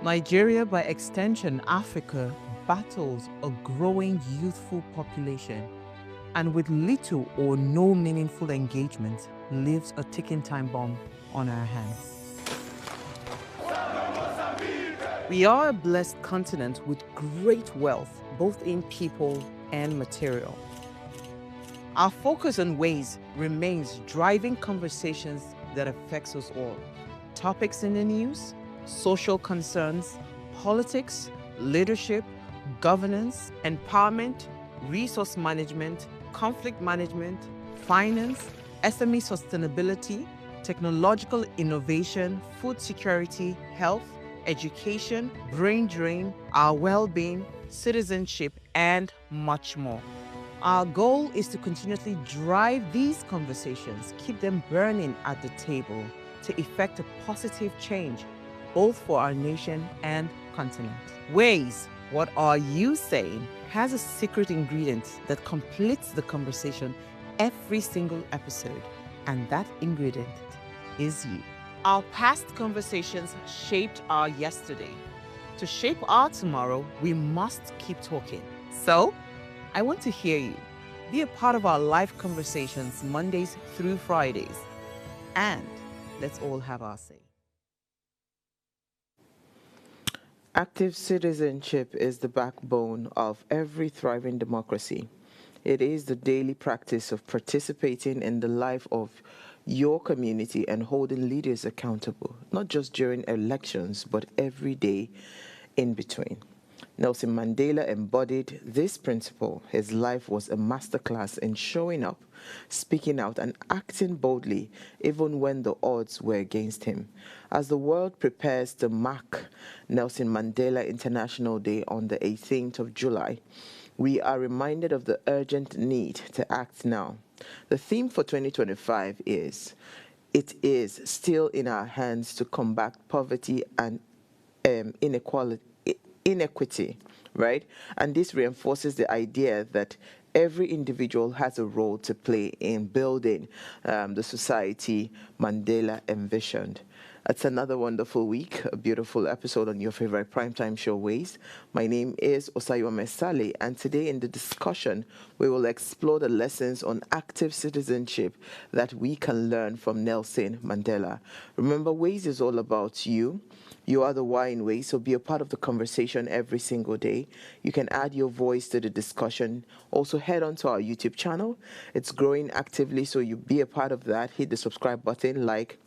Nigeria, by extension Africa, battles a growing youthful population and with little or no meaningful engagement leaves a ticking time bomb on our hands. We are a blessed continent with great wealth, both in people and material. Our focus on ways remains driving conversations that affects us all. Topics in the news, social concerns, politics, leadership, governance, empowerment, resource management, conflict management, finance, SME sustainability, technological innovation, food security, health, education, brain drain, our well-being, citizenship, and much more. Our goal is to continuously drive these conversations, keep them burning at the table to effect a positive change, both for our nation and continent. Ways, what are you saying, has a secret ingredient that completes the conversation every single episode, and that ingredient is you. Our past conversations shaped our yesterday. To shape our tomorrow, we must keep talking. So, I want to hear you. Be a part of our live conversations Mondays through Fridays. And let's all have our say. Active citizenship is the backbone of every thriving democracy. It is the daily practice of participating in the life of your community and holding leaders accountable, not just during elections, but every day in between. Nelson Mandela embodied this principle. His life was a masterclass in showing up, speaking out, and acting boldly, even when the odds were against him. As the world prepares to mark Nelson Mandela International Day on the 18th of July, we are reminded of the urgent need to act now. The theme for 2025 is, "It is still in our hands to combat poverty and inequity," right? And this reinforces the idea that every individual has a role to play in building the society Mandela envisioned. It's another wonderful week, a beautiful episode on your favorite primetime show, Ways. My name is Osayome Sale, and today in the discussion, we will explore the lessons on active citizenship that we can learn from Nelson Mandela. Remember, Ways is all about you. You are the why in Ways, so be a part of the conversation every single day. You can add your voice to the discussion. Also, head on to our YouTube channel. It's growing actively, so you be a part of that. Hit the subscribe button, like,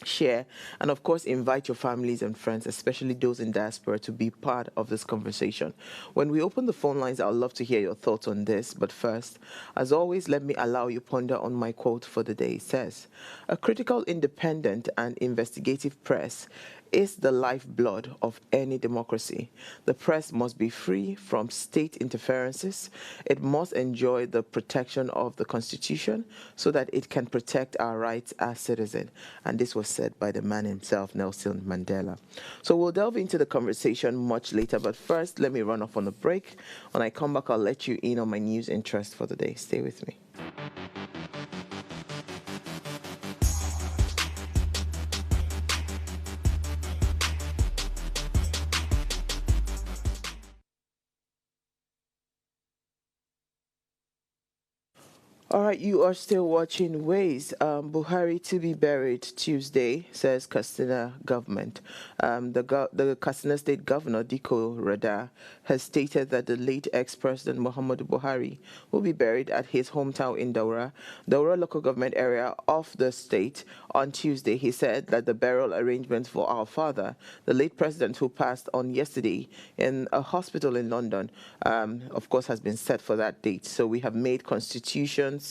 share, and of course invite your families and friends, especially those in diaspora, to be part of this conversation. When we open the phone lines, I would love to hear your thoughts on this, but first, as always, let me allow you ponder on my quote for the day. It says, "A critical, independent, and investigative press is the lifeblood of any democracy. The press must be free from state interferences. It must enjoy the protection of the Constitution so that it can protect our rights as citizens." And this was said by the man himself, Nelson Mandela. So we'll delve into the conversation much later, but first, let me run off on a break. When I come back, I'll let you in on my news interest for the day. Stay with me. All right, you are still watching Ways. Buhari to be buried Tuesday, says Katsina government. The Katsina State Governor, Diko Rada, has stated that the late ex-president Muhammadu Buhari will be buried at his hometown in Daura local government area of the state, on Tuesday. He said that the burial arrangements for our father, the late president who passed on yesterday in a hospital in London, of course, has been set for that date. So we have made consultations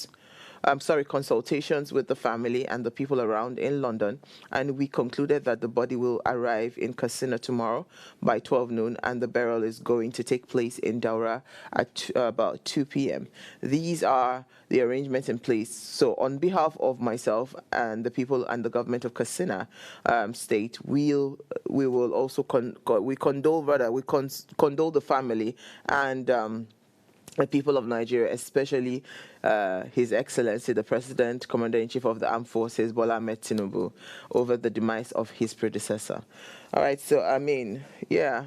with the family and the people around in London, and we concluded that the body will arrive in Katsina tomorrow by 12 noon, and the burial is going to take place in Daura at about 2 p.m. These are the arrangements in place. So on behalf of myself and the people and the government of Katsina state, we will also condole the family and the people of Nigeria, especially His Excellency, the President, Commander-in-Chief of the Armed Forces, Bola Ahmed Tinubu, over the demise of his predecessor. All right, so I mean, yeah,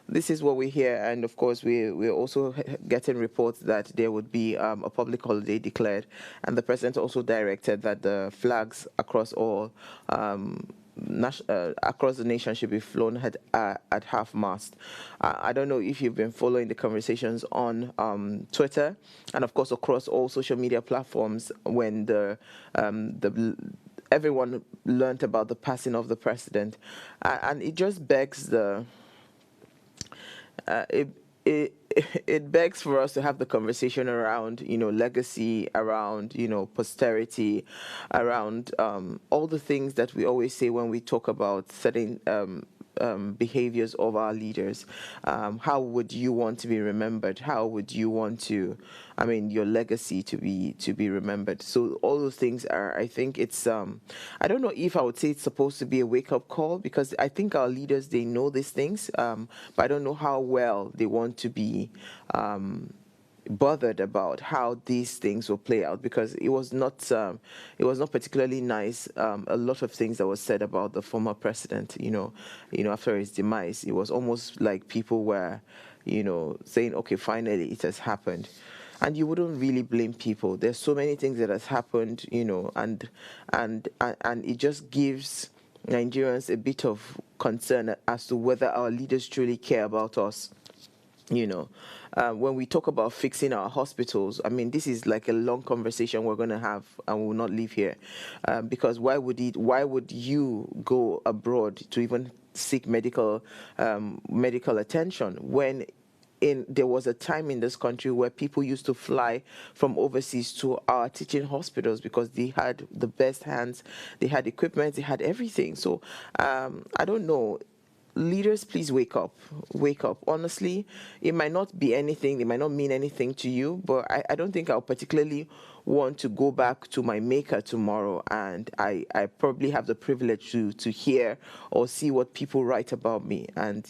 this is what we hear, and of course, we're also getting reports that there would be a public holiday declared, and the President also directed that the flags across all across the nation should be flown at half mast. I don't know if you've been following the conversations on Twitter and of course across all social media platforms when the everyone learned about the passing of the president, and it just begs the it, it it begs for us to have the conversation around legacy, around posterity, around all the things that we always say when we talk about certain behaviors of our leaders. How would you want to be remembered? How would you want to, I mean, your legacy to be remembered? So all those things are, I think it's, I don't know if I would say it's supposed to be a wake up call, because I think our leaders, they know these things, but I don't know how well they want to be bothered about how these things will play out, because it was not particularly nice. A lot of things that was said about the former president, after his demise, it was almost like people were saying, okay, finally it has happened. And you wouldn't really blame people. There's so many things that has happened, and it just gives Nigerians a bit of concern as to whether our leaders truly care about us. When we talk about fixing our hospitals, I mean, this is like a long conversation we're going to have, and we will not leave here, because why would you go abroad to even seek medical attention when there was a time in this country where people used to fly from overseas to our teaching hospitals because they had the best hands, they had equipment, they had everything. So I don't know. Leaders, please wake up. Wake up. Honestly, it might not be anything, it might not mean anything to you, but I don't think I'll particularly want to go back to my maker tomorrow, and I probably have the privilege to hear or see what people write about me, and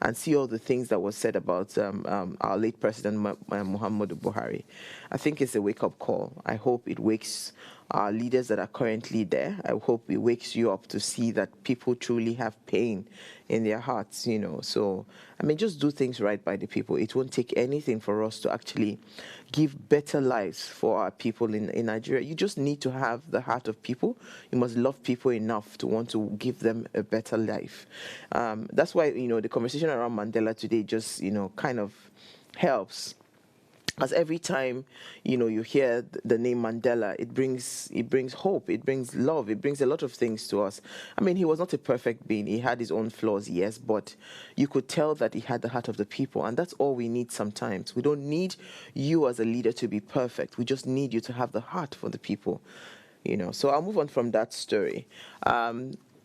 and see all the things that was said about our late President Muhammadu Buhari. I think it's a wake-up call. I hope it wakes our leaders that are currently there. I hope it wakes you up to see that people truly have pain in their hearts, So, I mean, just do things right by the people. It won't take anything for us to actually give better lives for our people in Nigeria. You just need to have the heart of people. You must love people enough to want to give them a better life. That's why, the conversation around Mandela today just, kind of helps. As every time you hear the name Mandela, it brings hope, it brings love, it brings a lot of things to us. I mean, he was not a perfect being. He had his own flaws, yes, but you could tell that he had the heart of the people, and that's all we need sometimes. We don't need you as a leader to be perfect. We just need you to have the heart for the people. So I'll move on from that story.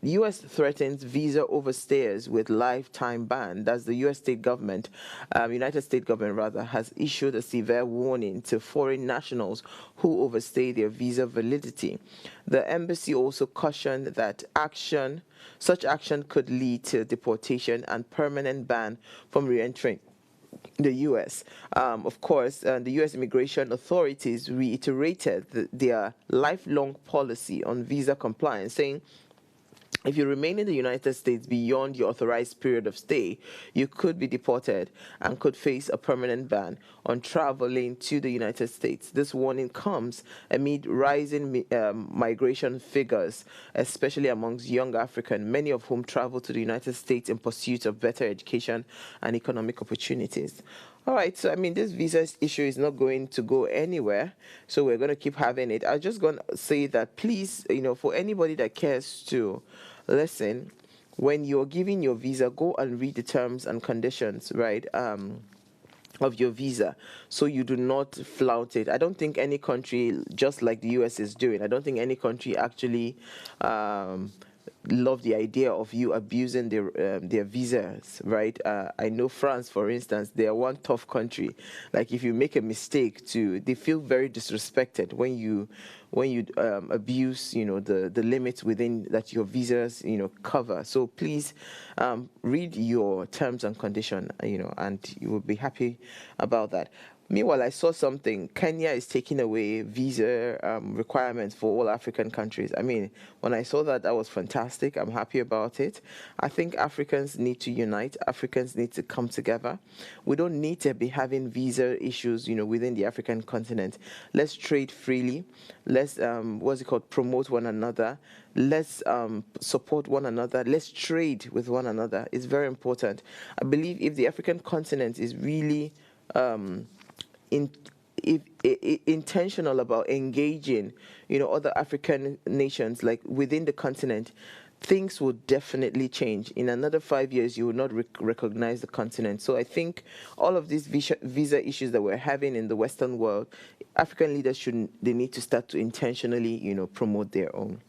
U.S. threatens visa overstayers with lifetime ban. That's the U.S. state government, United States government rather, has issued a severe warning to foreign nationals who overstay their visa validity. The embassy also cautioned that such action could lead to deportation and permanent ban from re-entering the U.S. Of course, the U.S. immigration authorities reiterated their lifelong policy on visa compliance, saying if you remain in the United States beyond your authorized period of stay, you could be deported and could face a permanent ban on traveling to the United States. This warning comes amid rising migration figures, especially amongst young Africans, many of whom travel to the United States in pursuit of better education and economic opportunities. All right, so I mean, this visa issue is not going to go anywhere, so we're going to keep having it. I'm just going to say that please, for anybody that cares to listen, when you're giving your visa, go and read the terms and conditions, right? Of your visa, so you do not flout it. I don't think any country, just like the US is doing, I don't think any country actually love the idea of you abusing their visas, right? I know France, for instance, they are one tough country. Like if you make a mistake, they feel very disrespected when you abuse, the limits within that your visas, cover. So please read your terms and condition, and you will be happy about that. Meanwhile, I saw something. Kenya is taking away visa requirements for all African countries. I mean, when I saw that, that was fantastic. I'm happy about it. I think Africans need to unite. Africans need to come together. We don't need to be having visa issues, within the African continent. Let's trade freely. Let's, promote one another. Let's support one another. Let's trade with one another. It's very important. I believe if the African continent is really in, intentional about engaging, other African nations, like within the continent, things will definitely change. In another 5 years, you will not recognize the continent. So I think all of these visa issues that we're having in the Western world, African leaders they need to start to intentionally, promote their own.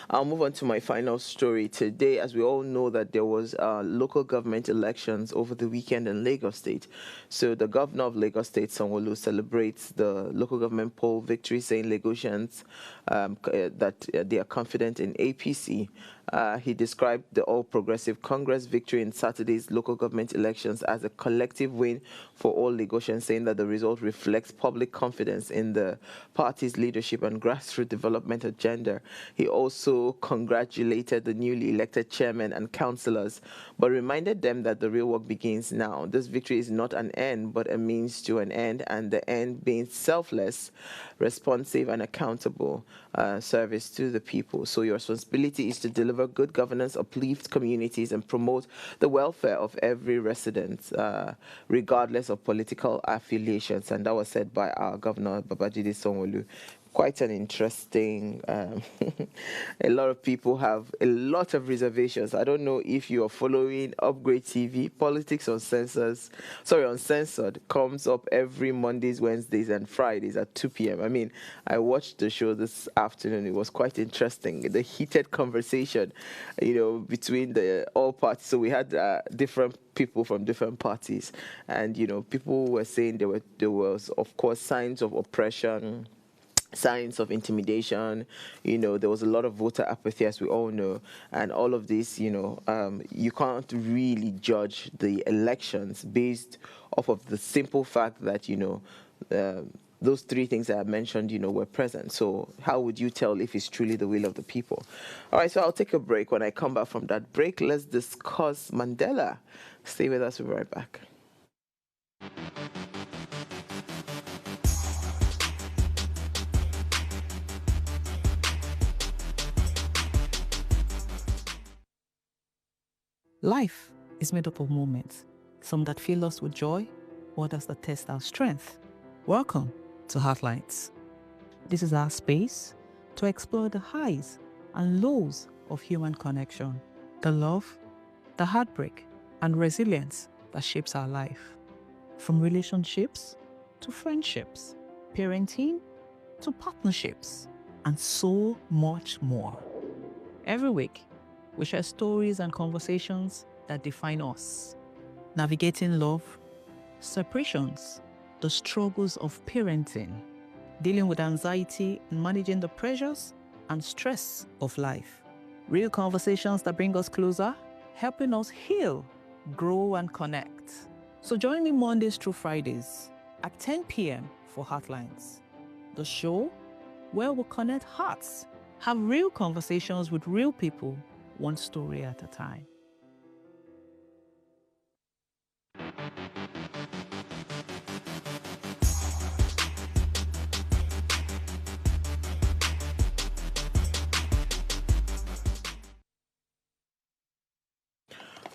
I'll move on to my final story today. As we all know that there was local government elections over the weekend in Lagos State. So the governor of Lagos State, Sanwo-Olu, celebrates the local government poll victory, saying Lagosians that they are confident in APC. He described the All Progressive Congress victory in Saturday's local government elections as a collective win for all Lagosians, saying that the result reflects public confidence in the party's leadership and grassroots development agenda. He also congratulated the newly elected chairman and councillors, but reminded them that the real work begins now. This victory is not an end, but a means to an end, and the end being selfless, responsive, and accountable service to the people. So your responsibility is to deliver good governance, uplift communities, and promote the welfare of every resident, regardless of political affiliations. And that was said by our governor, Babajide Sanwo-Olu. Quite an interesting, a lot of people have a lot of reservations. I don't know if you are following Upgrade TV. Politics Uncensored comes up every Mondays, Wednesdays, and Fridays at 2 p.m. I mean, I watched the show this afternoon. It was quite interesting. The heated conversation, between the all parties. So we had different people from different parties, and people were saying there was of course signs of oppression, signs of intimidation. There was a lot of voter apathy, as we all know, and all of this, you can't really judge the elections based off of the simple fact that, those three things that I mentioned, were present. So how would you tell if it's truly the will of the people? All right, so I'll take a break. When I come back from that break, let's discuss Mandela. Stay with us. We'll be right back. Life is made up of moments, some that fill us with joy, others that test our strength. Welcome to Heartlights. This is our space to explore the highs and lows of human connection, the love, the heartbreak, and resilience that shapes our life. From relationships to friendships, parenting to partnerships, and so much more. Every week, we share stories and conversations that define us, navigating love, separations, the struggles of parenting, dealing with anxiety and managing the pressures and stress of life. Real conversations that bring us closer, helping us heal, grow, and connect. So join me Mondays through Fridays at 10 p.m. for Heartlines, the show where we'll connect hearts, have real conversations with real people, one story at a time.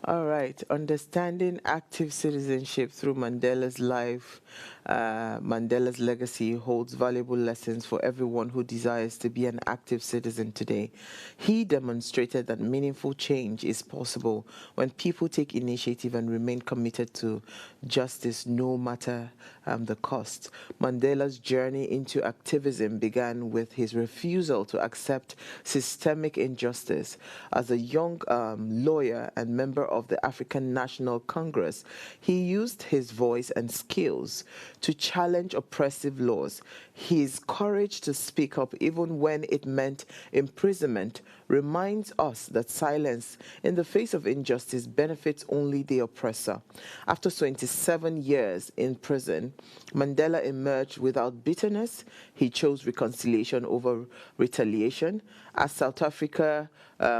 All right, understanding active citizenship through Mandela's life, Mandela's legacy holds valuable lessons for everyone who desires to be an active citizen today. He demonstrated that meaningful change is possible when people take initiative and remain committed to justice no matter the cost. Mandela's journey into activism began with his refusal to accept systemic injustice. As a young lawyer and member of the African National Congress, he used his voice and skills to challenge oppressive laws. His courage to speak up, even when it meant imprisonment, reminds us that silence in the face of injustice benefits only the oppressor. After 27 years in prison, Mandela emerged without bitterness. He chose reconciliation over retaliation. As South Africa's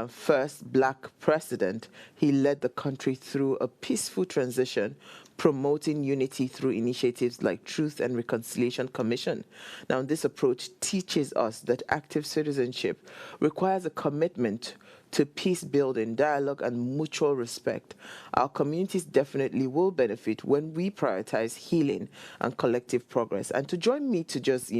first black president, he led the country through a peaceful transition, promoting unity through initiatives like Truth and Reconciliation Commission. Now, this approach teaches us that active citizenship requires a commitment to peace building, dialogue, and mutual respect. Our communities definitely will benefit when we prioritize healing and collective progress. And to join me to just,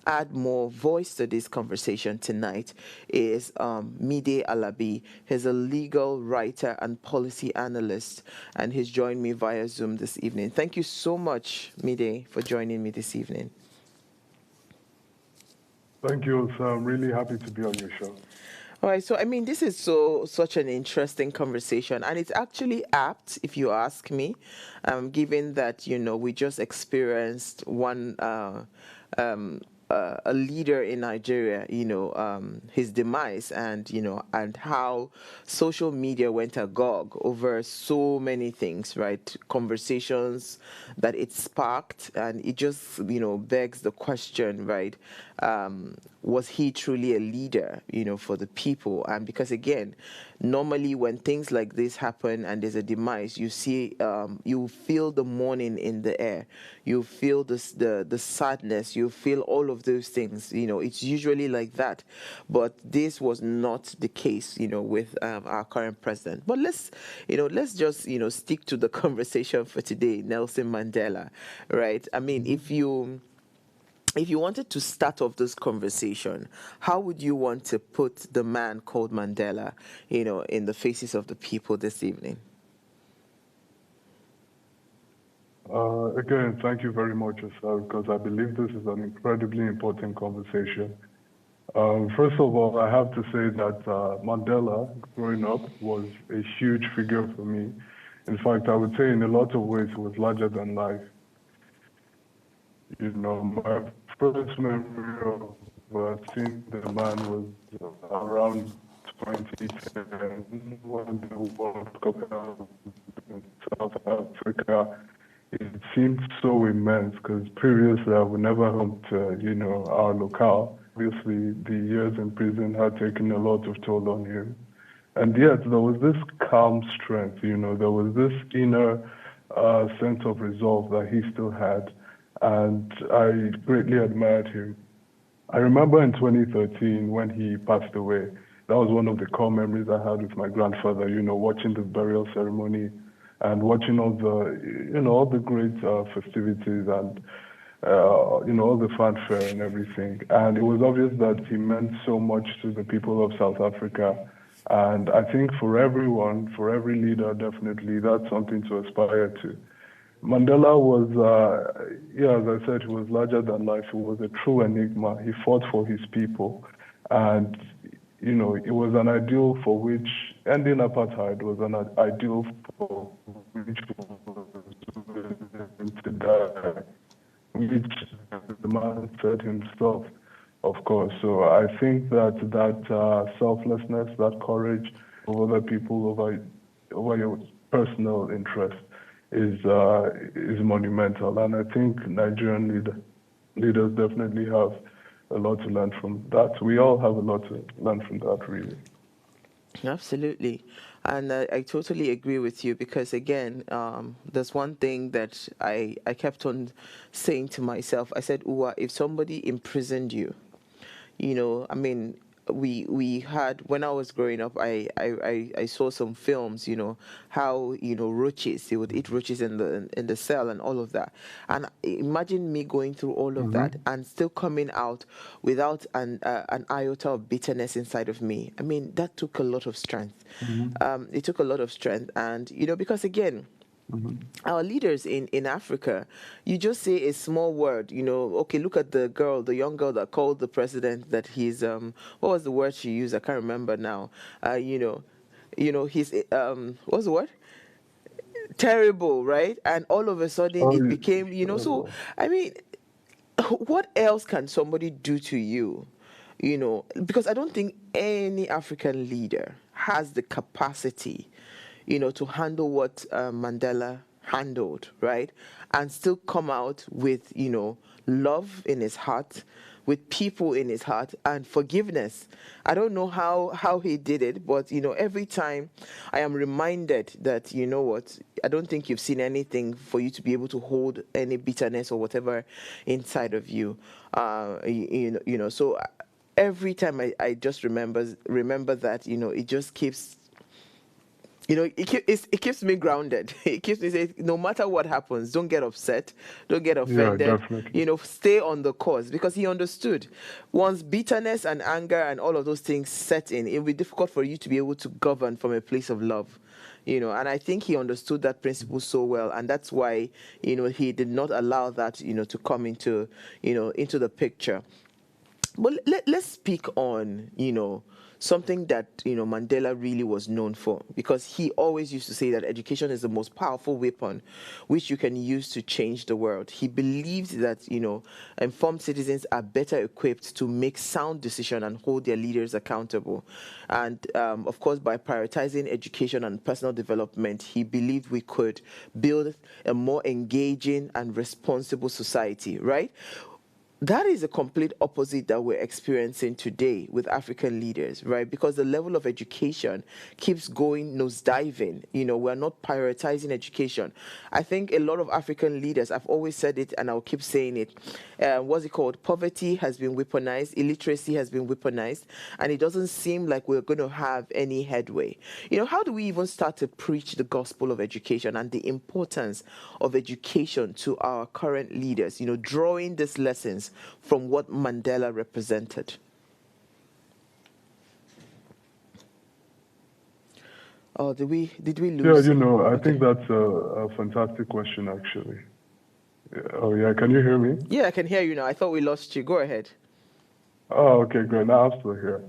add more voice to this conversation tonight is Mide Alabi. He's a legal writer and policy analyst, and he's joined me via Zoom this evening. Thank you so much, Mide, for joining me this evening. Thank you, sir. I'm really happy to be on your show. All right, so this is such an interesting conversation, and it's actually apt, if you ask me, given that we just experienced one a leader in Nigeria, his demise, and and how social media went agog over so many things, right? Conversations that it sparked, and it just begs the question, right? Was he truly a leader, for the people? And because again, normally when things like this happen and there's a demise, you see, you feel the mourning in the air, you feel the sadness, you feel all of those things. It's usually like that, but this was not the case, with our current president. But let's just stick to the conversation for today, Nelson Mandela, right? If you wanted to start off this conversation, how would you want to put the man called Mandela, in the faces of the people this evening? Again, thank you very much, sir, because I believe this is an incredibly important conversation. First of all, I have to say that Mandela, growing up, was a huge figure for me. In fact, I would say in a lot of ways he was larger than life. My first memory of seeing the man was around 2010 when the World Cup held in South Africa. It seemed so immense because previously I would never home to, our locale. Obviously, the years in prison had taken a lot of toll on him. And yet there was this calm strength, there was this inner sense of resolve that he still had. And I greatly admired him. I remember in 2013 when he passed away, that was one of the core memories I had with my grandfather, watching the burial ceremony and watching all the great festivities and, all the fanfare and everything. And it was obvious that he meant so much to the people of South Africa. And I think for everyone, for every leader, definitely, that's something to aspire to. Mandela was, as I said, he was larger than life. He was a true enigma. He fought for his people. And, it was an ideal for which, ending apartheid was an ideal for which was willing to die, which the man said himself, of course. So I think that selflessness, that courage over the people, over your personal interest, is monumental, and I think Nigerian leaders definitely have a lot to learn from that. We all have a lot to learn from that, really. Absolutely. And I totally agree with you because, again, there's one thing that I kept on saying to myself. I said, Uwa, if somebody imprisoned you, we had, when I was growing up, I saw some films, how roaches, they would eat roaches in the cell and all of that. And imagine me going through all of that and still coming out without an iota of bitterness inside of me. That took a lot of strength. It took a lot of strength, and because again, our leaders in Africa, you just say a small word, okay, look at the young girl that called the president that he's, what was the word she used? I can't remember now. He's, what's the word? Terrible, right? And all of a sudden it became, so, what else can somebody do to you? because I don't think any African leader has the capacity, to handle what Mandela handled, right? And still come out with, love in his heart, with people in his heart, and forgiveness. I don't know how he did it, but, every time I am reminded that, what, I don't think you've seen anything for you to be able to hold any bitterness or whatever inside of you. So every time I just remember that, it just keeps, it keeps me grounded. It keeps me saying, no matter what happens, don't get upset, don't get Yeah, offended, definitely. stay on the course, because he understood once bitterness and anger and all of those things set in, it will be difficult for you to be able to govern from a place of love. And I think he understood that principle so well, and that's why, he did not allow that, to come into the picture. But let's speak on, something that, Mandela really was known for, because he always used to say that education is the most powerful weapon which you can use to change the world. He believed that, informed citizens are better equipped to make sound decisions and hold their leaders accountable. And, of course, by prioritizing education and personal development, he believed we could build a more engaging and responsible society, right? That is a complete opposite that we're experiencing today with African leaders, right? Because the level of education keeps going nosediving. We're not prioritizing education. I think a lot of African leaders, I've always said it and I'll keep saying it, what's it called? Poverty has been weaponized, illiteracy has been weaponized, and it doesn't seem like we're going to have any headway. How do we even start to preach the gospel of education and the importance of education to our current leaders, drawing these lessons from what Mandela represented? Oh, did we Yeah, lose? I Okay. think that's a fantastic question, actually. Oh, yeah, can you hear me? Yeah, I can hear you now. I thought we lost you. Go ahead. Oh, okay, great. Now I'm still here.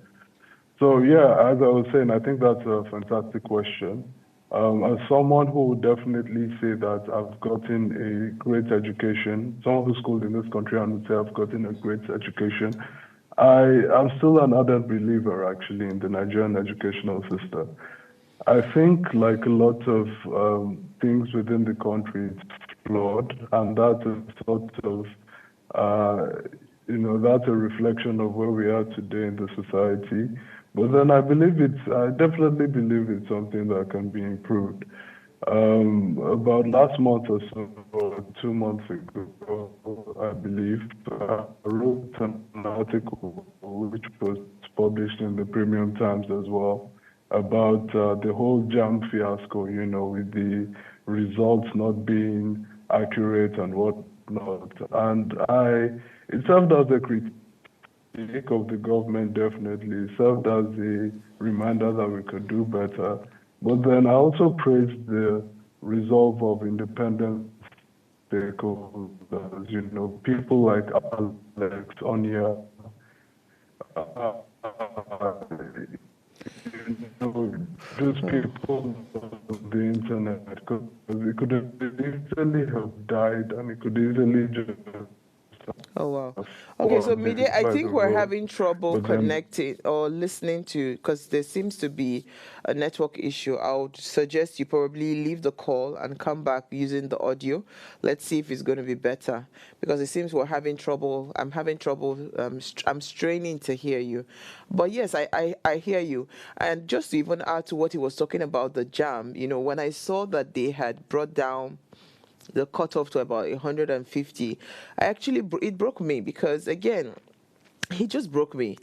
So, yeah, as I was saying, I think that's a fantastic question. As someone who would definitely say that I've gotten a great education, someone who's schooled in this country and would say I've gotten a great education, I'm still an ardent believer, actually, in the Nigerian educational system. I think, like a lot of things within the country, it's flawed, and that is sort of, that's a reflection of where we are today in the society. But then I definitely believe it's something that can be improved. About last month or so, or 2 months ago, I believe, I wrote an article which was published in the Premium Times as well about the whole JAM fiasco, with the results not being accurate and whatnot. And it served as a critique of the government, definitely. It served as a reminder that we could do better. But then I also praised the resolve of independent stakeholders, people like Alex Onya, those people on the internet, because it could have easily have died and it could easily just Oh, wow. Okay, so Mide, I by the think we're road. having trouble But then, connecting or listening to, because there seems to be a network issue. I would suggest you probably leave the call and come back using the audio. Let's see if it's going to be better, because it seems we're having trouble. I'm having trouble. I'm straining to hear you. But yes, I hear you. And just to even add to what he was talking about, the jam, when I saw that they had brought down the cutoff to about 150, it broke me, because again, he just broke me.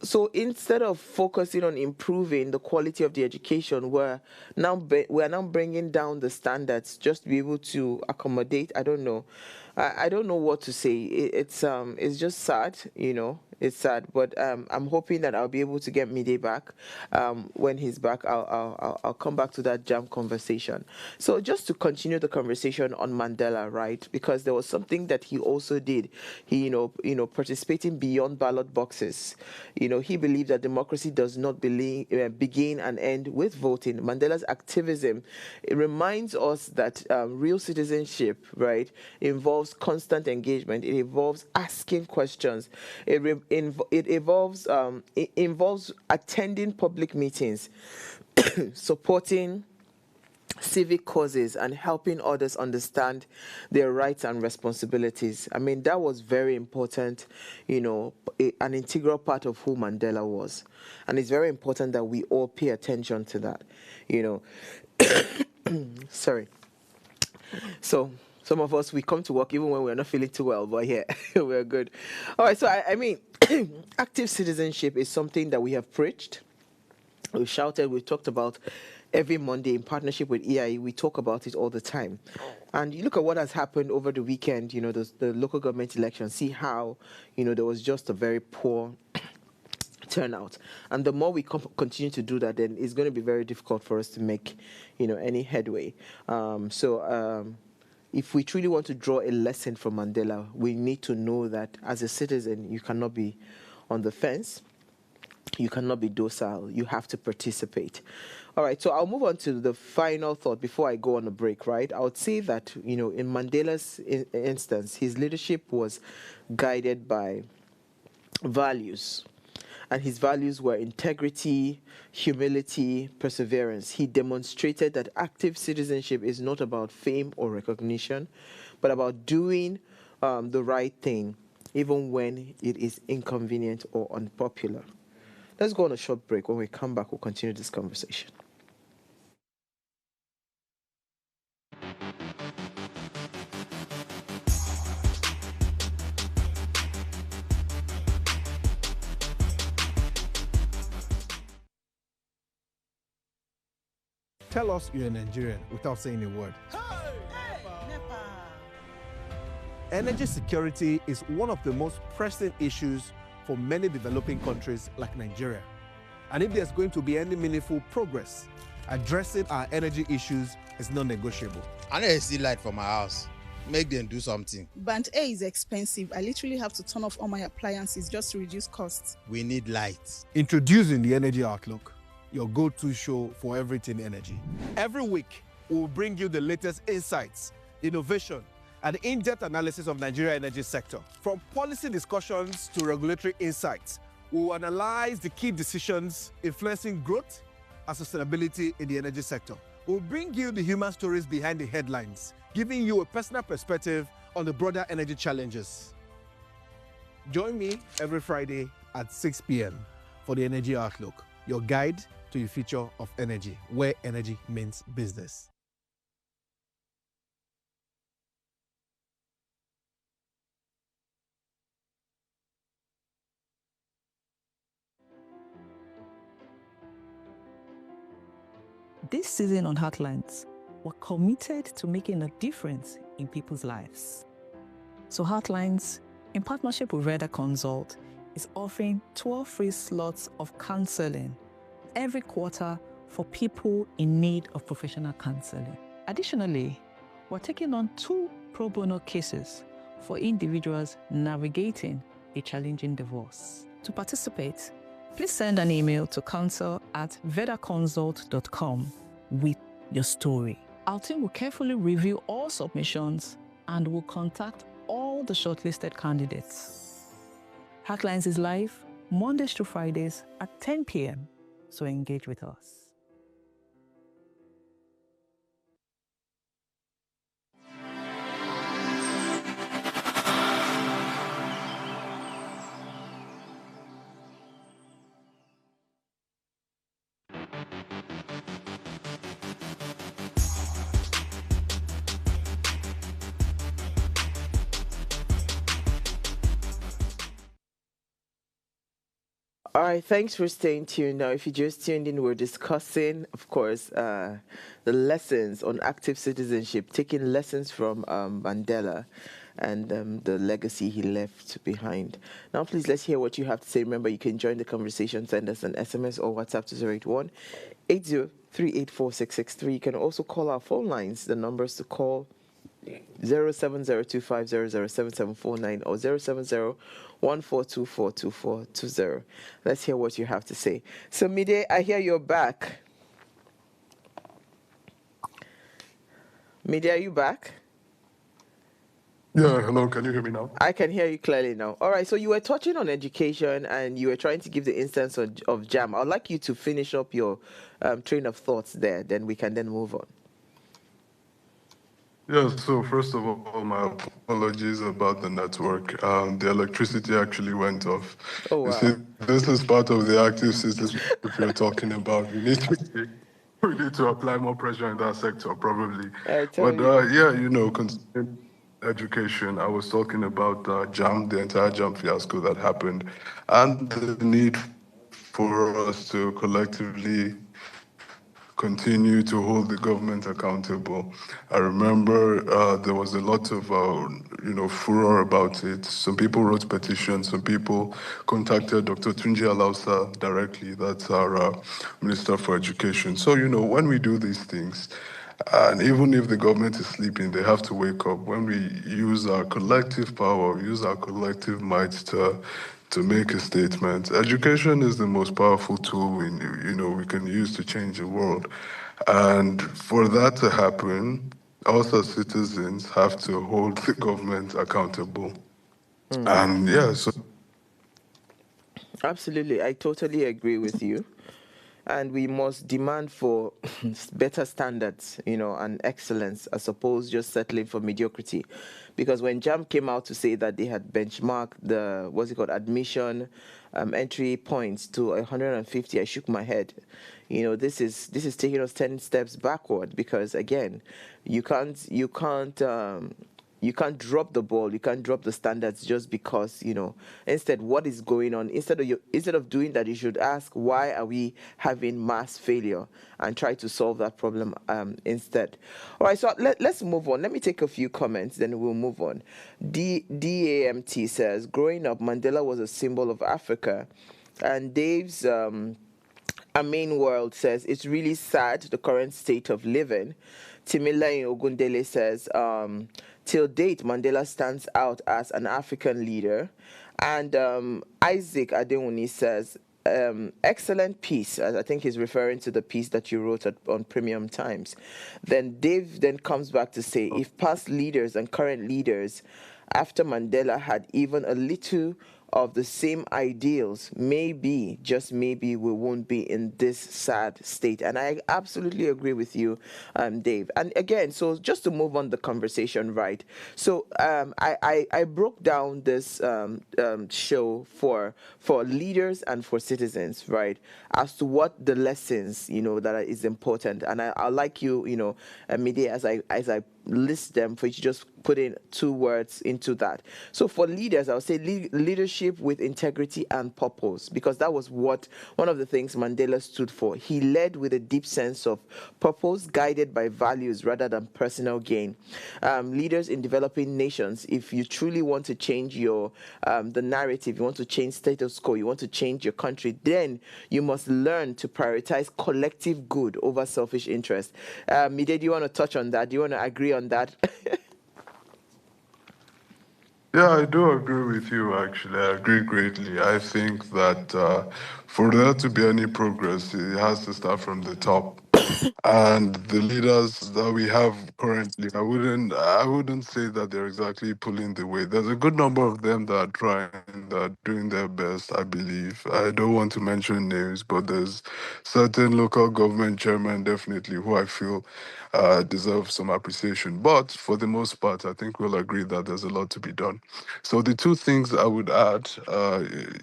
So instead of focusing on improving the quality of the education, we're now bringing down the standards just to be able to accommodate. I don't know. I don't know what to say. It's just sad, It's sad, but I'm hoping that I'll be able to get Mide back. When he's back, I'll come back to that jam conversation. So just to continue the conversation on Mandela, right? Because there was something that he also did. He, participating beyond ballot boxes. He believed that democracy does not begin and end with voting. Mandela's activism, it reminds us that real citizenship, right, involves involves constant engagement. It involves asking questions. It involves attending public meetings, supporting civic causes, and helping others understand their rights and responsibilities. I mean, that was very important, an integral part of who Mandela was. And it's very important that we all pay attention to that, Sorry. So some of us, we come to work even when we're not feeling too well, but yeah, we're good. All right, so I mean, active citizenship is something that we have preached, we've shouted, we've talked about every Monday in partnership with EIE. We talk about it all the time. And you look at what has happened over the weekend, the local government election, see how, there was just a very poor turnout. And the more we continue to do that, then it's going to be very difficult for us to make, any headway. If we truly want to draw a lesson from Mandela, we need to know that as a citizen, you cannot be on the fence. You cannot be docile. You have to participate. All right, so I'll move on to the final thought before I go on a break, right? I would say that, in Mandela's instance, his leadership was guided by values. And his values were integrity, humility, perseverance. He demonstrated that active citizenship is not about fame or recognition, but about doing the right thing, even when it is inconvenient or unpopular. Let's go on a short break. When we come back, we'll continue this conversation. Tell us you're a Nigerian without saying a word. Energy security is one of the most pressing issues for many developing countries like Nigeria. And if there's going to be any meaningful progress, addressing our energy issues is non-negotiable. I need to see light for my house. Make them do something. Band A is expensive. I literally have to turn off all my appliances just to reduce costs. We need light. Introducing the Energy Outlook, your go-to show for everything energy. Every week, we'll bring you the latest insights, innovation, and in-depth analysis of Nigeria's energy sector. From policy discussions to regulatory insights, we will analyze the key decisions influencing growth and sustainability in the energy sector. We'll bring you the human stories behind the headlines, giving you a personal perspective on the broader energy challenges. Join me every Friday at 6 p.m. for the Energy Outlook, your guide to the future of energy, where energy means business. This season on Heartlights, we're committed to making a difference in people's lives. So Heartlights, in partnership with Reda Consult, is offering 12 free slots of counseling every quarter for people in need of professional counseling. Additionally, we're taking on 2 pro bono cases for individuals navigating a challenging divorce. To participate, please send an email to counsel@vedaconsult.com with your story. Our team will carefully review all submissions and will contact all the shortlisted candidates. Heartlights is live Mondays to Fridays at 10 p.m, so engage with us. All right, thanks for staying tuned. Now, if you just tuned in, we're discussing, of course, the lessons on active citizenship, taking lessons from Mandela and the legacy he left behind. Now, please, let's hear what you have to say. Remember, you can join the conversation, send us an SMS or WhatsApp to 081-80384663. You can also call our phone lines. The numbers to call 07025007749 or 07014242420. Let's hear what you have to say. So, Mide, I hear you're back. Mide, are you back? Yeah, hello, can you hear me now? I can hear you clearly now. All right, so you were touching on education and you were trying to give the instance of JAM. I'd like you to finish up your train of thoughts there, then we can then move on. Yeah, so first of all, my apologies about the network. The electricity actually went off. Oh, You see, wow. this is part of the active citizenship you're talking about. We need to apply more pressure in that sector, probably. I tell But you. yeah, concerning education, I was talking about JAM, the entire JAM fiasco that happened, and the need for us to collectively continue to hold the government accountable. I remember there was a lot of furor about it. Some people wrote petitions. Some people contacted Dr. Tunji Alausa directly. That's our Minister for Education. So when we do these things, and even if the government is sleeping, they have to wake up. When we use our collective power, use our collective might to make a statement. Education is the most powerful tool we can use to change the world. And for that to happen, us as citizens have to hold the government accountable. And yeah, so Absolutely. I totally agree with you. And we must demand for better standards, and excellence as opposed just settling for mediocrity. Because when JAM came out to say that they had benchmarked the admission entry points to 150, I shook my head. This is taking us 10 steps backward, because again, you can't drop the ball, you can't drop the standards just because. Instead, what is going on? Instead of doing that, you should ask, why are we having mass failure, and try to solve that problem instead. All right, so let's move on. Let me take a few comments, then we'll move on. DAMT says, growing up, Mandela was a symbol of Africa. And Dave's our main world says, it's really sad, the current state of living. Timilayin Ogundele says, till date, Mandela stands out as an African leader. And Isaac Adewuni says, excellent piece. I think he's referring to the piece that you wrote on Premium Times. Then Dave then comes back to say, if past leaders and current leaders after Mandela had even a little of the same ideals, maybe, just maybe, we won't be in this sad state. And I absolutely agree with you, Dave. And again, so just to move on the conversation, right? So I broke down this show for leaders and for citizens, right, as to what the lessons that is important. And I like you, Mide, as I list them, for you to just put in 2 words into that. So for leaders, I would say leadership with integrity and purpose, because that was one of the things Mandela stood for. He led with a deep sense of purpose, guided by values rather than personal gain. Leaders in developing nations, if you truly want to change the narrative, you want to change status quo, you want to change your country, then you must learn to prioritize collective good over selfish interest. Mide, do you want to touch on that? Do you want to agree on that? yeah, I do agree with you, actually. I agree greatly. I think that for there to be any progress, it has to start from the top. And the leaders that we have currently, I wouldn't say that they're exactly pulling the weight. There's a good number of them that are trying, that are doing their best, I believe. I don't want to mention names, but there's certain local government chairmen definitely who I feel deserve some appreciation. But for the most part, I think we'll agree that there's a lot to be done. So the 2 things I would add,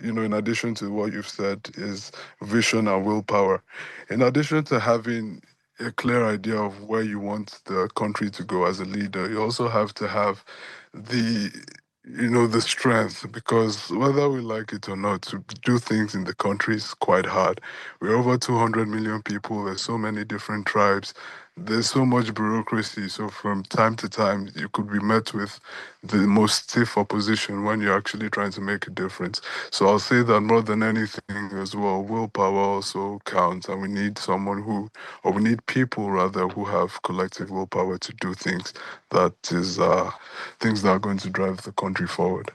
in addition to what you've said, is vision and willpower. In addition to having a clear idea of where you want the country to go as a leader, you also have to have the the strength, because whether we like it or not, to do things in the country is quite hard. We're over 200 million people. There's so many different tribes. There's so much bureaucracy. So from time to time, you could be met with the most stiff opposition when you're actually trying to make a difference. So I'll say that more than anything as well, willpower also counts. And we need people rather, who have collective willpower to do things things that are going to drive the country forward.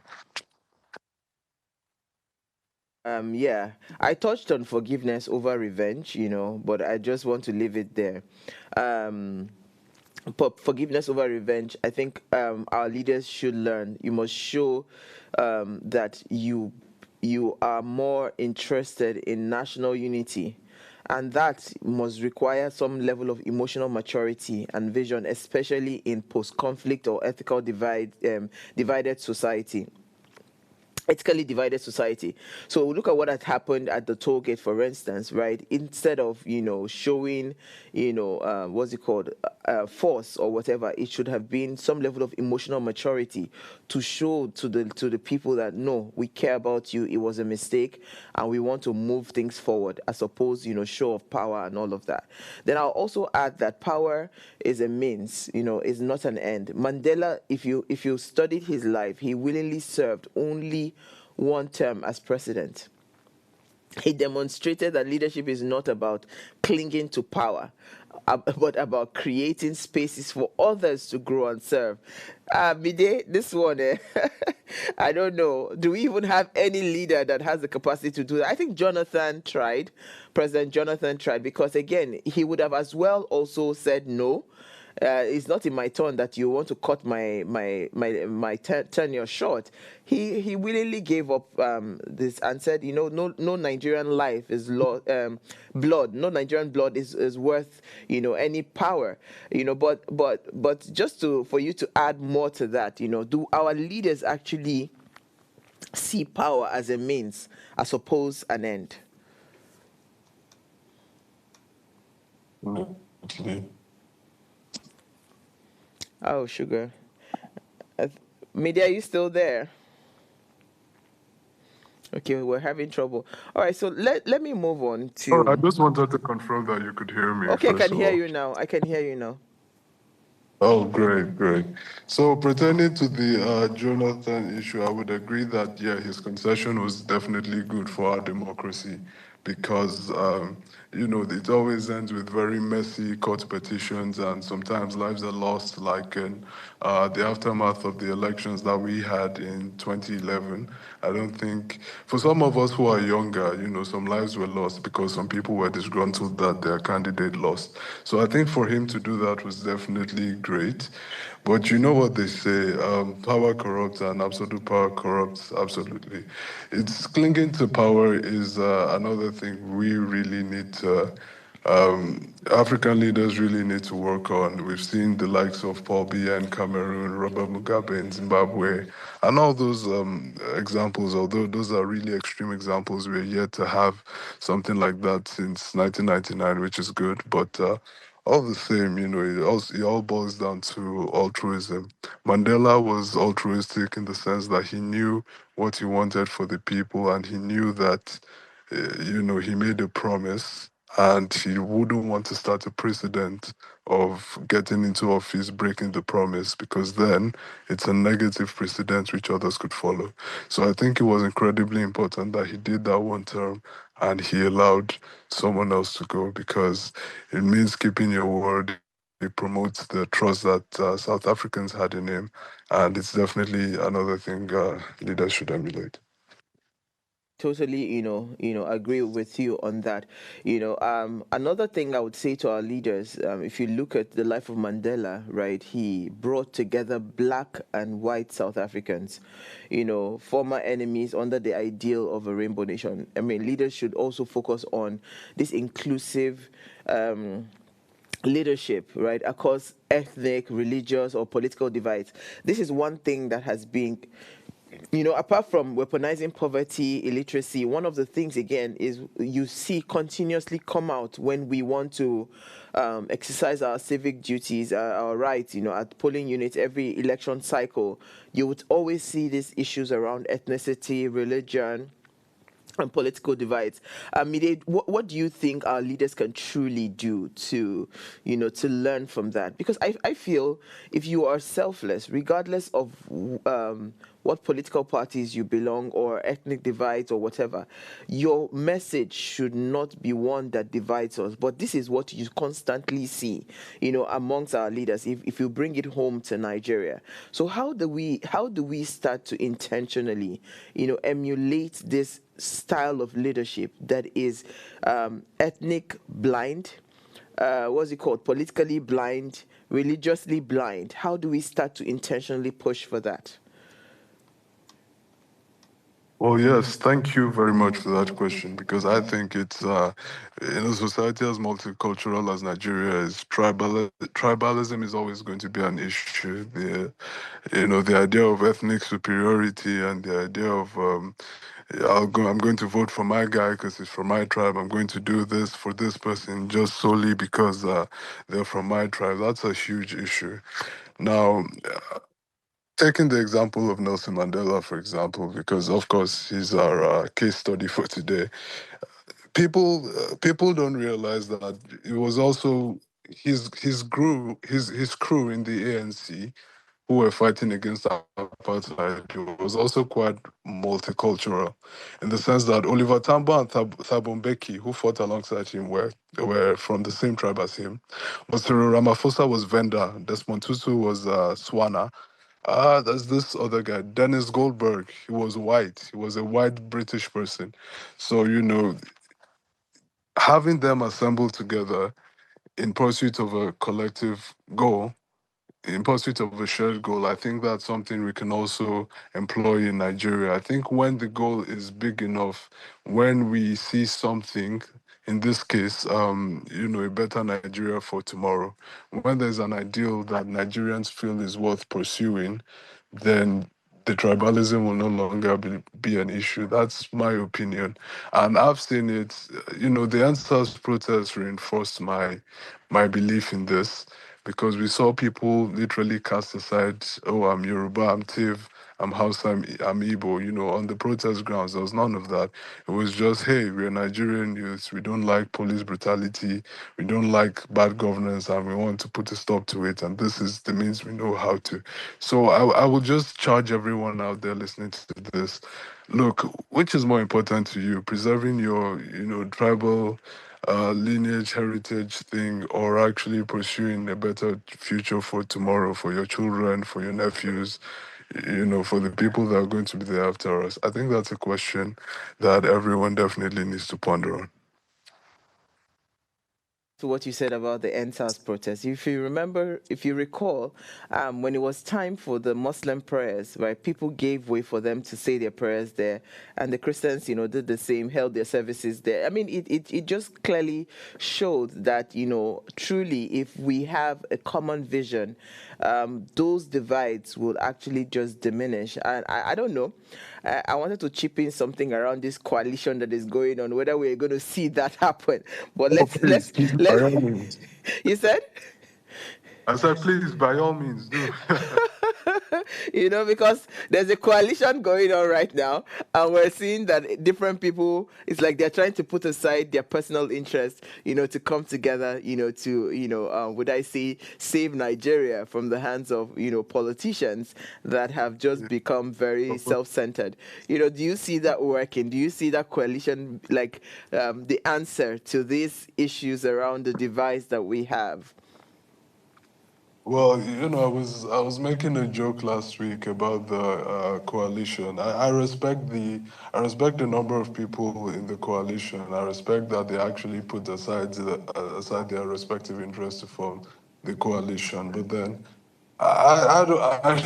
Yeah, I touched on forgiveness over revenge, but I just want to leave it there. Um, forgiveness over revenge. I think our leaders should learn. You must show that you are more interested in national unity, and that must require some level of emotional maturity and vision, especially in post-conflict or ethical divided society. Ethically divided society. So look at what had happened at the toll gate, for instance, right? Instead of showing what's it called, force or whatever, it should have been some level of emotional maturity to show to the people that no, we care about you, it was a mistake, and we want to move things forward, as opposed show of power and all of that. Then I'll also add that power is a means, is not an end. Mandela, if you studied his life, he willingly served only one term as president. He demonstrated that leadership is not about clinging to power, but about creating spaces for others to grow and serve. Bide, this one, I don't know. Do we even have any leader that has the capacity to do that? I think President Jonathan tried, because again, he would have as well also said no. It's not in my turn that you want to cut my tenure short. He willingly gave up this and said, no Nigerian life is blood. No Nigerian blood is worth any power. But just for you to add more to that, do our leaders actually see power as a means as opposed an end? Okay. Oh, sugar. Media, are you still there? Okay, we're having trouble. All right, so let me move on Oh, I to. just wanted to confirm that you could hear me, Okay, I first can of hear all. you now. I can hear you now. Oh, great, great. So pertaining to the Jonathan issue, I would agree that, yeah, his concession was definitely good for our democracy because, it always ends with very messy court petitions and sometimes lives are lost, like in the aftermath of the elections that we had in 2011. I don't think, for some of us who are younger, some lives were lost because some people were disgruntled that their candidate lost. So I think for him to do that was definitely great. But you know what they say, power corrupts and absolute power corrupts absolutely. It's clinging to power is another thing we really need to African leaders really need to work on. We've seen the likes of Paul Biya in Cameroon, Robert Mugabe in Zimbabwe, and all those examples, although those are really extreme examples, we're yet to have something like that since 1999, which is good. But all the same, it all boils down to altruism. Mandela was altruistic in the sense that he knew what he wanted for the people, and he knew that, he made a promise and he wouldn't want to start a precedent of getting into office breaking the promise, because then it's a negative precedent which others could follow. So I think it was incredibly important that he did that one term and he allowed someone else to go, because it means keeping your word. It promotes the trust that South Africans had in him, and it's definitely another thing leaders should emulate. Totally, agree with you on that. Another thing I would say to our leaders, if you look at the life of Mandela, right, he brought together black and white South Africans, former enemies under the ideal of a rainbow nation. I mean, leaders should also focus on this inclusive leadership, right, across ethnic, religious, or political divides. This is one thing that has been, apart from weaponizing poverty, illiteracy, one of the things, again, is you see continuously come out when we want to exercise our civic duties, our rights, at polling units every election cycle. You would always see these issues around ethnicity, religion, and political divides. Mide, what do you think our leaders can truly do to learn from that? Because I feel if you are selfless, regardless of what political parties you belong or ethnic divides or whatever, your message should not be one that divides us. But this is what you constantly see, amongst our leaders. If you bring it home to Nigeria, so how do we start to intentionally, emulate this style of leadership that is ethnic blind, what's it called, politically blind, religiously blind? How do we start to intentionally push for that? Well, yes, thank you very much for that question, because I think it's in a society as multicultural as Nigeria is, tribalism is always going to be an issue. The idea of ethnic superiority and the idea of I'm going to vote for my guy because he's from my tribe. I'm going to do this for this person just solely because they're from my tribe. That's a huge issue. Now, taking the example of Nelson Mandela, for example, because of course he's our case study for today. People don't realize that it was also his crew in the ANC who were fighting against apartheid was also quite multicultural, in the sense that Oliver Tambo and Thabo Mbeki, who fought alongside him, were from the same tribe as him. But Cyril Ramaphosa was Venda, Desmond Tutu was Swana. There's this other guy, Dennis Goldberg. He was white. He was a white British person. So, having them assembled together in pursuit of a collective goal, in pursuit of a shared goal, I think that's something we can also employ in Nigeria. I think when the goal is big enough, when we see something, in this case, a better Nigeria for tomorrow, when there's an ideal that Nigerians feel is worth pursuing, then the tribalism will no longer be an issue. That's my opinion. And I've seen it, the answers protest reinforced my belief in this, because we saw people literally cast aside, oh, I'm Yoruba, I'm Tiv, I'm Hausa, I'm Igbo, on the protest grounds. There was none of that. It was just, hey, we're Nigerian youths, we don't like police brutality, we don't like bad governance, and we want to put a stop to it, and this is the means we know how to. So I will just charge everyone out there listening to this. Look, which is more important to you, preserving your, tribal lineage, heritage thing, or actually pursuing a better future for tomorrow, for your children, for your nephews, for the people that are going to be there after us? I think that's a question that everyone definitely needs to ponder on. To what you said about the NSAS protest. If you recall, when it was time for the Muslim prayers, right, people gave way for them to say their prayers there, and the Christians, did the same, held their services there. I mean, it just clearly showed that, truly, if we have a common vision, those divides will actually just diminish. And I don't know. I wanted to chip in something around this coalition that is going on, whether we're going to see that happen. But Oh, please, by all means. You said? I said, please, by all means, do. Because there's a coalition going on right now, and we're seeing that different people, it's like they're trying to put aside their personal interests, to come together, would I say, save Nigeria from the hands of, politicians that have just become very self-centered. Do you see that working? Do you see that coalition like the answer to these issues around the device that we have? Well, I was making a joke last week about the coalition. I respect the number of people in the coalition. I respect that they actually put aside their respective interests to form the coalition. But then, I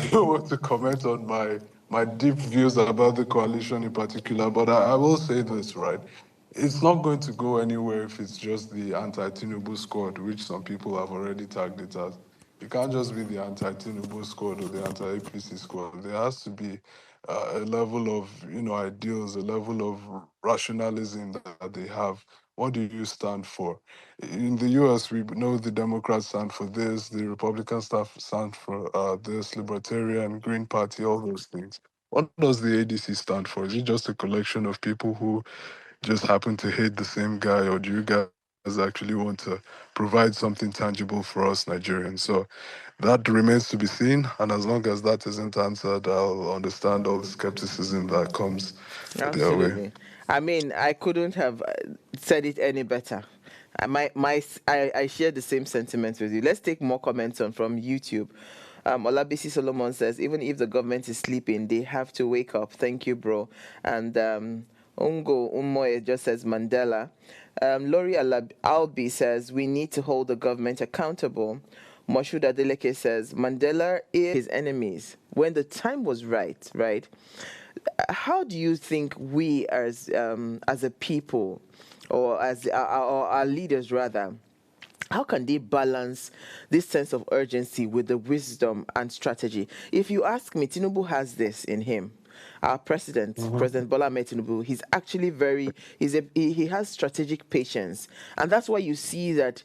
don't want to comment on my deep views about the coalition in particular. But I will say this, right? It's not going to go anywhere if it's just the anti-Tinubu squad, which some people have already tagged it as. It can't just be the anti-Tinubu squad or the anti-APC squad. There has to be a level of, ideals, a level of rationalism that they have. What do you stand for? In the US, we know the Democrats stand for this, the Republican staff stand for this, Libertarian, Green Party, all those things. What does the ADC stand for? Is it just a collection of people who just happen to hate the same guy, or do you guys actually want to provide something tangible for us Nigerians? So that remains to be seen, and as long as that isn't answered, I'll understand all the skepticism that comes their way. Absolutely. I mean, I couldn't have said it any better. I share the same sentiments with you. Let's take more comments on from YouTube. Olabisi Solomon says, even if the government is sleeping, they have to wake up. Thank you, bro. And Ungo Umoye just says Mandela. Lori Albi says we need to hold the government accountable. Moshood Adeleke says Mandela is his enemies. When the time was right, right? How do you think we as a people, or as our leaders rather, how can they balance this sense of urgency with the wisdom and strategy? If you ask me, Tinubu has this in him. Our president, President Bola Ahmed Tinubu, he's actually he has strategic patience. And that's why you see that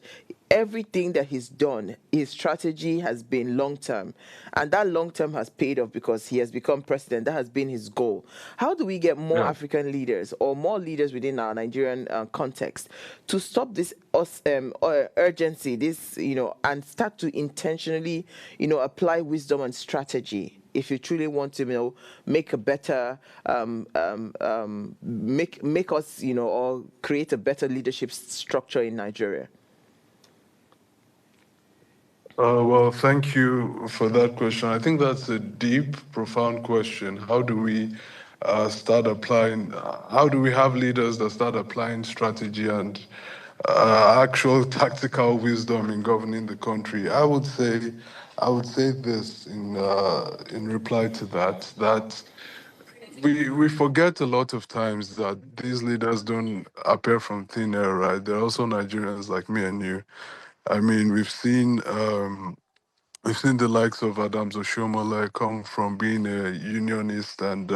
everything that he's done, his strategy has been long-term. And that long-term has paid off because he has become president. That has been his goal. How do we get more African leaders or more leaders within our Nigerian context to stop this urgency, this, and start to intentionally, apply wisdom and strategy? If you truly want to, make a better, make us, or create a better leadership structure in Nigeria. Well, thank you for that question. I think that's a deep, profound question. How do we start applying? How do we have leaders that start applying strategy and actual tactical wisdom in governing the country? I would say this in reply to that we forget a lot of times that these leaders don't appear from thin air, right? They're also Nigerians like me and you. I mean, we've seen the likes of Adams Oshiomhole come from being a unionist and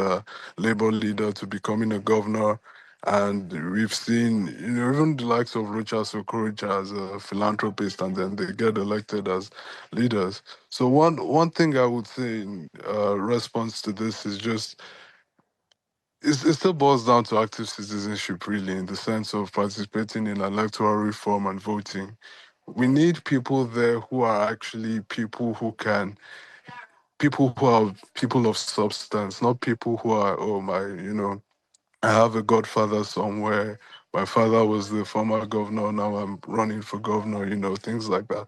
labor leader to becoming a governor. And we've seen, even the likes of Rochas Okorocha as a philanthropist, and then they get elected as leaders. So one thing I would say in response to this is just it still boils down to active citizenship, really, in the sense of participating in electoral reform and voting. We need people there who are actually people who are people of substance, not people who are, oh my, I have a godfather somewhere. My father was the former governor, now I'm running for governor, things like that.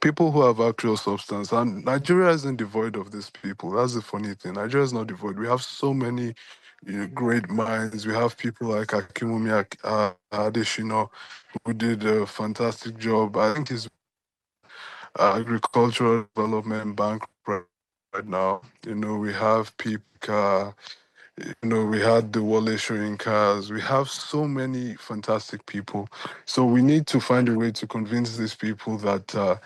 People who have actual substance. And Nigeria isn't devoid of these people. That's the funny thing. Nigeria is not devoid. We have so many great minds. We have people like Akinwumi Adesina, who did a fantastic job. I think he's agricultural development bank right now. We have people, we had the Wale showing cars. We have so many fantastic people. So we need to find a way to convince these people that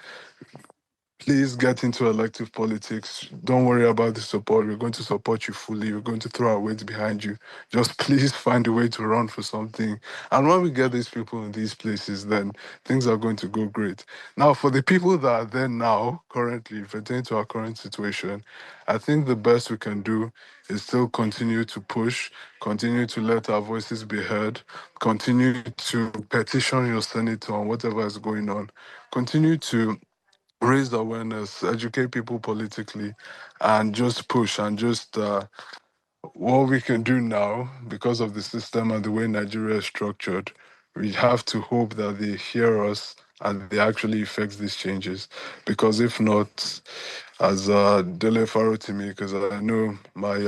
please get into elective politics. Don't worry about the support. We're going to support you fully. We're going to throw our weight behind you. Just please find a way to run for something. And when we get these people in these places, then things are going to go great. Now, for the people that are there now, currently, pertaining to our current situation, I think the best we can do is still continue to push, continue to let our voices be heard, continue to petition your senator on whatever is going on, continue to raise awareness, educate people politically, and just push and just what we can do now because of the system and the way Nigeria is structured. We have to hope that they hear us and they actually effect these changes. Because if not, as Dele Farotimi, because I know my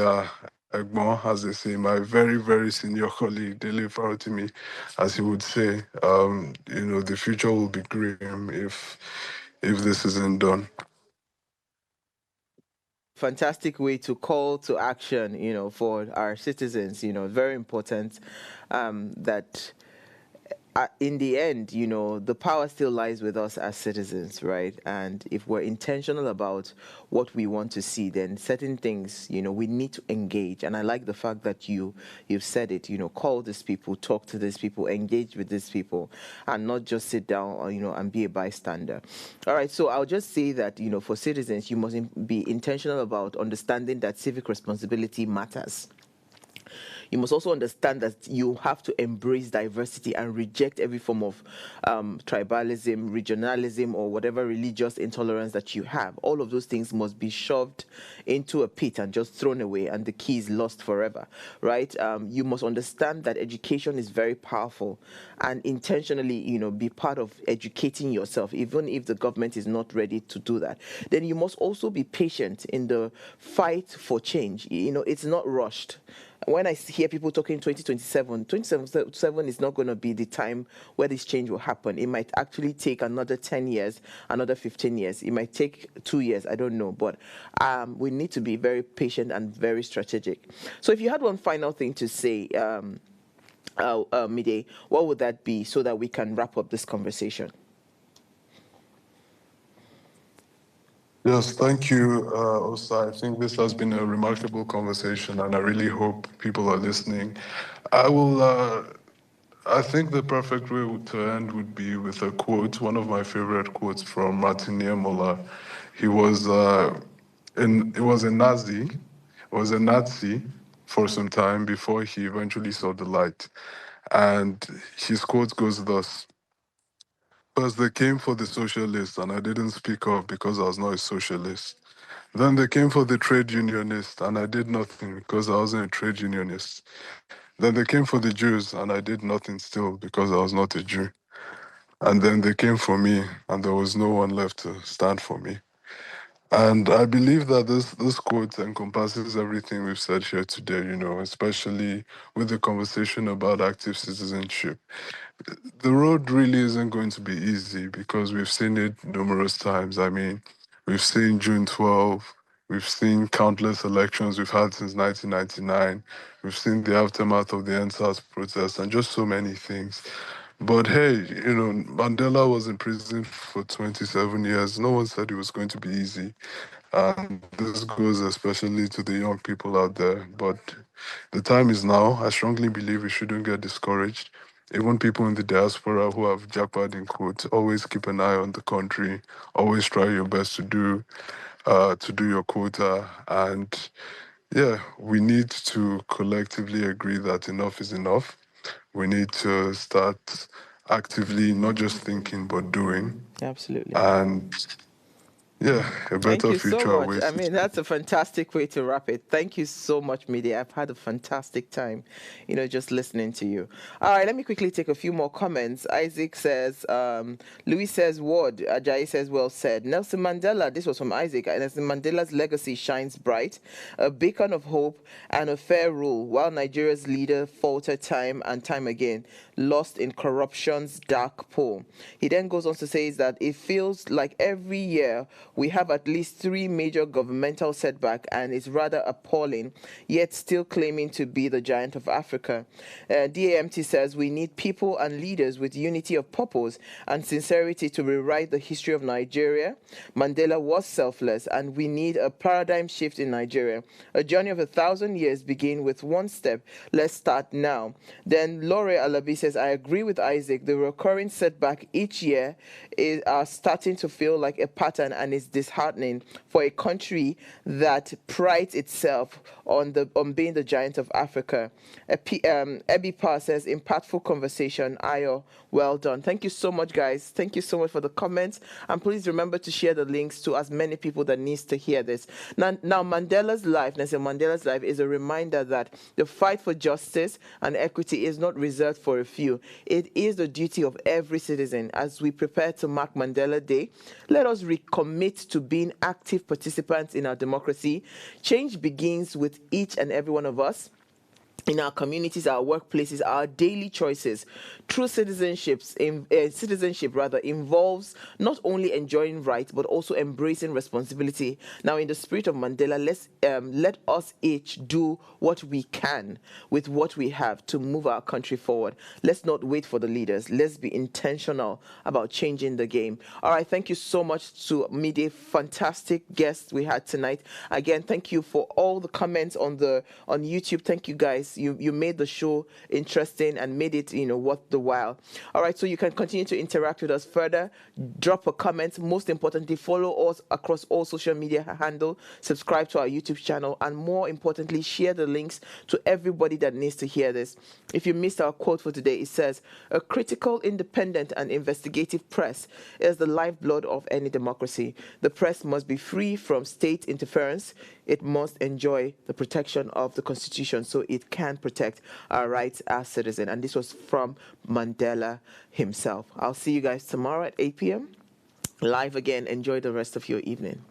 Egbon, as they say, my very, very senior colleague, Dele Farotimi, as he would say, the future will be grim if this isn't done. Fantastic way to call to action, for our citizens, very important that in the end, the power still lies with us as citizens, right? And if we're intentional about what we want to see, then certain things, we need to engage. And I like the fact that you've said it, call these people, talk to these people, engage with these people, and not just sit down or, and be a bystander. All right, so I'll just say that, for citizens, you must be intentional about understanding that civic responsibility matters. You must also understand that you have to embrace diversity and reject every form of tribalism, regionalism, or whatever religious intolerance that you have. All of those things must be shoved into a pit and just thrown away, and the key is lost forever, right? You must understand that education is very powerful, and intentionally, be part of educating yourself, even if the government is not ready to do that. Then you must also be patient in the fight for change. It's not rushed. when I hear people talking 2027 is not going to be the time where this change will happen. It might actually take another 10 years, another 15 years. It might take 2 years. I don't know. But we need to be very patient and very strategic. So if you had one final thing to say, Mide, what would that be so that we can wrap up this conversation? Yes, thank you, Osa. I think this has been a remarkable conversation, and I really hope people are listening. I think the perfect way to end would be with a quote, one of my favorite quotes from Martin Niemöller. He was a Nazi for some time before he eventually saw the light. And his quote goes thus: "First they came for the socialists, and I didn't speak up because I was not a socialist. Then they came for the trade unionist, and I did nothing because I wasn't a trade unionist. Then they came for the Jews, and I did nothing still because I was not a Jew. And then they came for me, and there was no one left to stand for me." And I believe that this quote encompasses everything we've said here today, especially with the conversation about active citizenship. The road really isn't going to be easy because we've seen it numerous times. I mean, we've seen June 12, we've seen countless elections we've had since 1999, we've seen the aftermath of the NSAS protests, and just so many things. But hey, Mandela was in prison for 27 years. No one said it was going to be easy. And this goes especially to the young people out there. But the time is now. I strongly believe we shouldn't get discouraged. Even people in the diaspora who have jackpot in quotes, always keep an eye on the country. Always try your best to do your quota. And yeah, we need to collectively agree that enough is enough. We need to start actively not just thinking but doing. Absolutely. And yeah, a Thank better you so future much. awaits. I mean, that's a fantastic way to wrap it. Thank you so much, Media. I've had a fantastic time, just listening to you. All right, let me quickly take a few more comments. Isaac says, Louis says, Ward. Ajayi says, well said. Nelson Mandela, this was from Isaac. Nelson Mandela's legacy shines bright, a beacon of hope and a fair rule, while Nigeria's leader faltered time and time again, lost in corruption's dark pool. He then goes on to say that it feels like every year we have at least 3 major governmental setbacks, and it's rather appalling, yet still claiming to be the giant of Africa. DAMT says we need people and leaders with unity of purpose and sincerity to rewrite the history of Nigeria. Mandela was selfless, and we need a paradigm shift in Nigeria. A journey of 1,000 years begin with one step. Let's start now. Then Lore Alabi says, I agree with Isaac. The recurring setback each year are starting to feel like a pattern, and is disheartening for a country that prides itself on being the giant of Africa. Ebi Pa says, impactful conversation. Ayo, well done. Thank you so much, guys. Thank you so much for the comments, and please remember to share the links to as many people that needs to hear this. Now Nelson Mandela's life is a reminder that the fight for justice and equity is not reserved for a few. It is the duty of every citizen. As we prepare to mark Mandela Day, let us recommit to being active participants in our democracy. Change begins with each and every one of us. In our communities, our workplaces, our daily choices. True citizenship involves not only enjoying rights but also embracing responsibility. Now, in the spirit of Mandela, let us each do what we can with what we have to move our country forward. Let's not wait for the leaders. Let's be intentional about changing the game. All right, thank you so much to Mide. Fantastic guests we had tonight. Again, thank you for all the comments on YouTube. Thank you, guys. You made the show interesting and made it, worth the while. All right, so you can continue to interact with us further. Drop a comment. Most importantly, follow us across all social media handle. Subscribe to our YouTube channel, and more importantly, share the links to everybody that needs to hear this. If you missed our quote for today, it says, "A critical, independent, and investigative press is the lifeblood of any democracy. The press must be free from state interference. It must enjoy the protection of the Constitution so it can protect our rights as citizens." And this was from Mandela himself. I'll see you guys tomorrow at 8 p.m. live again. Enjoy the rest of your evening.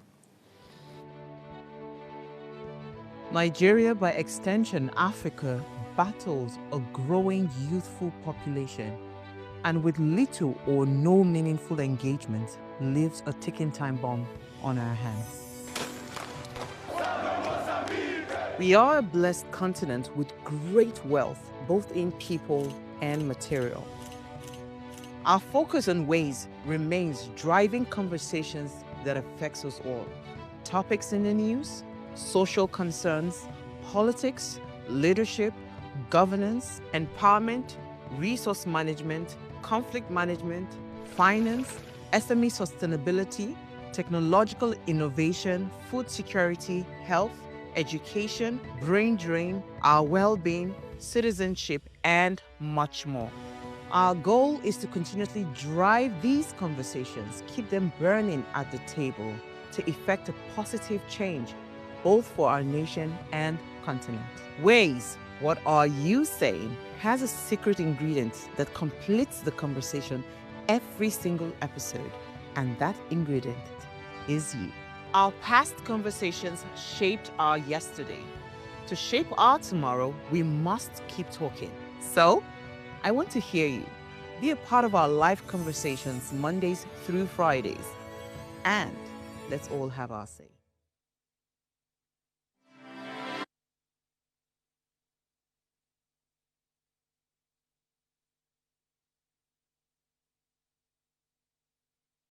Nigeria, by extension, Africa, battles a growing youthful population, and with little or no meaningful engagement, lives a ticking time bomb on our hands. We are a blessed continent with great wealth, both in people and material. Our focus on ways remains driving conversations that affects us all. Topics in the news, social concerns, politics, leadership, governance, empowerment, resource management, conflict management, finance, SME sustainability, technological innovation, food security, health, education, brain drain, our well-being, citizenship, and much more. Our goal is to continuously drive these conversations, keep them burning at the table to effect a positive change, both for our nation and continent. Ways, what are you saying, has a secret ingredient that completes the conversation every single episode, and that ingredient is you. Our past conversations shaped our yesterday. To shape our tomorrow, we must keep talking. So, I want to hear you. Be a part of our live conversations Mondays through Fridays. And let's all have our say.